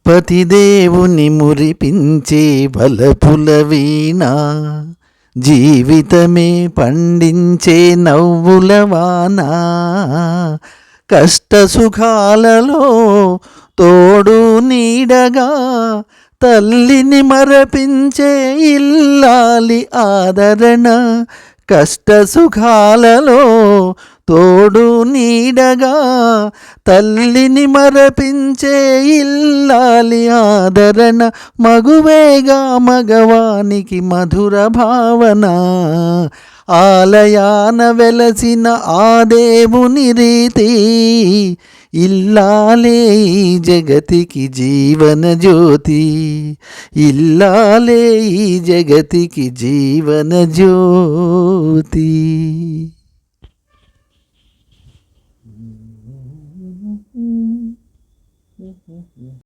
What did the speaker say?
పతిదేవుని మురిపించే వలపుల వీణ, జీవితమే పండించే నవ్వుల వాన. కష్ట సుఖాలలో తోడు నీడగా తల్లిని మరపించే ఇల్లాలి ఆదరణ. కష్ట సుఖాలలో తోడు నీడగా తల్లిని మరపించే ఇల్లాలి ఆదరణ. మగువేగా మగవానికి మధుర భావన, ఆలయాన వెలసిన ఆ దేవుని రీతి. ఇల్లాలే ఈ జగతికి జీవన జ్యోతి, ఇల్లాలే ఈ జగతికి జీవన జ్యోతి.